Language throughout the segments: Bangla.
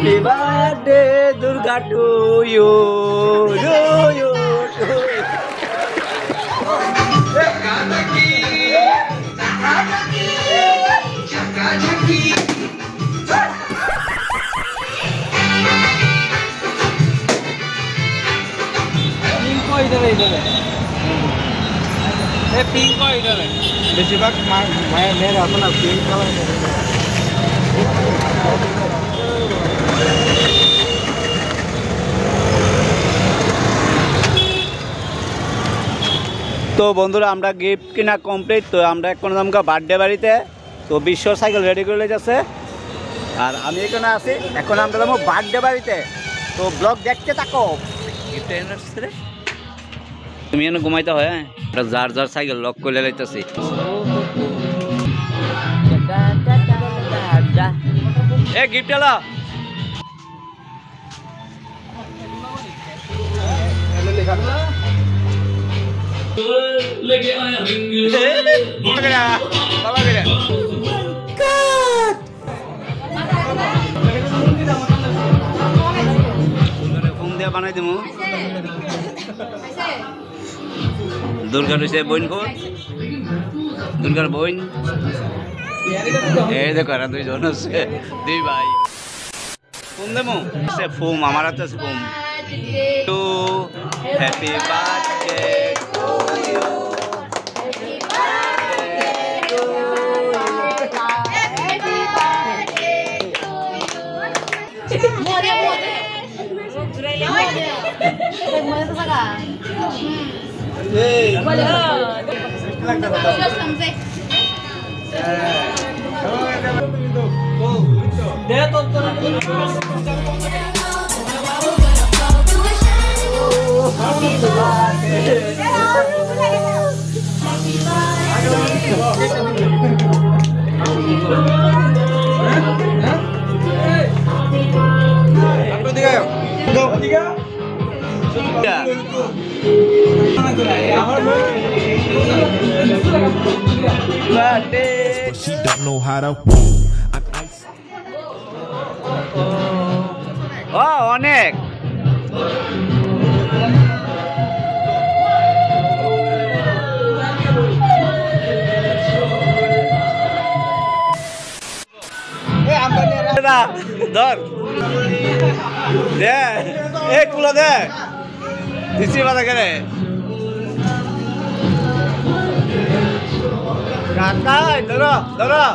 Happy birthday Durga to you. Pink बेसिभाग माया मेरे अपना पिंक कलर তো বন্ধুরা আমরা গিফট কিনা কমপ্লিট। তো আমরা এখন আমকা বার্থডে বাড়িতে, তো বিশ্ব সাইকেল রেডি করে যাচ্ছে আর আমি এখানে আছি। এখন আমরা যাবো বার্থডে বাড়িতে, তো ব্লগ দেখতে থাকো। তুমি এনে ঘুমাইতে হয়, যার যার সাইকেল লক করে লাইতেছি। এ গিফট এলো लेके आया फोन दिया बनाई दिमु। दुर्गा से बोइन को दुर्गार बोइन এই দেখো না দুইজন আছে, দুই ভাই। ফোন দেমু সে ফোম আমার হাতে আছে foam. To happy birthday to you, happy birthday to happy birthday to you. মোরে মোরে জুরাইলে মোরে মোরে তো জায়গা এই বলে লাগতা সমঝে দে তো She don't know how to. অনেক ধর দে কুলো দে দিচ্ছি বাধা কেন ধরো ধরো।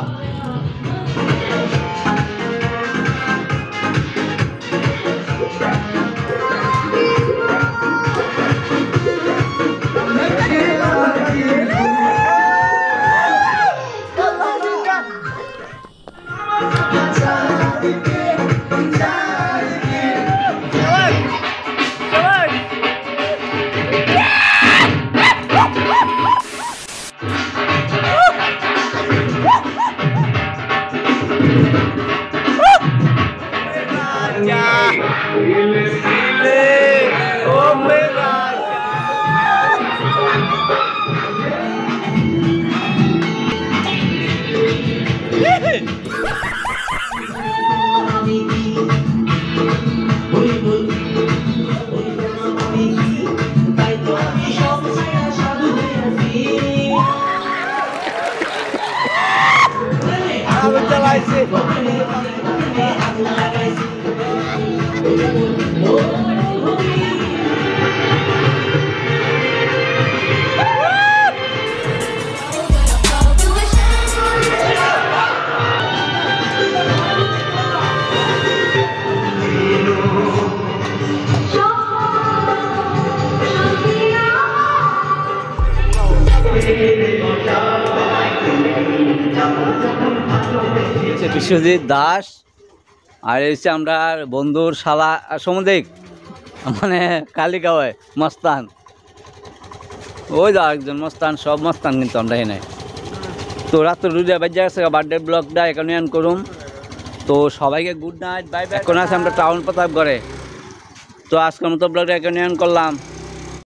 বিশ্বজিৎ দাস আর এসে আমরা বন্ধুর শালা সমুদ্রিক মানে কালিগাঁওয়ে মস্তান, ওই যা একজন মস্তান, সব মস্তান কিন্তু আমরা এনে। তো রাত রুজা বাজে গেছে, বার্থডে ব্লগটা এখানে অন করুন। তো সবাইকে গুড নাইট, বাই বাই। এখন আছে আমরা টাউন প্রতাপগড়ে। তো আজকের মতো ব্লগটা এখানে অন করলাম।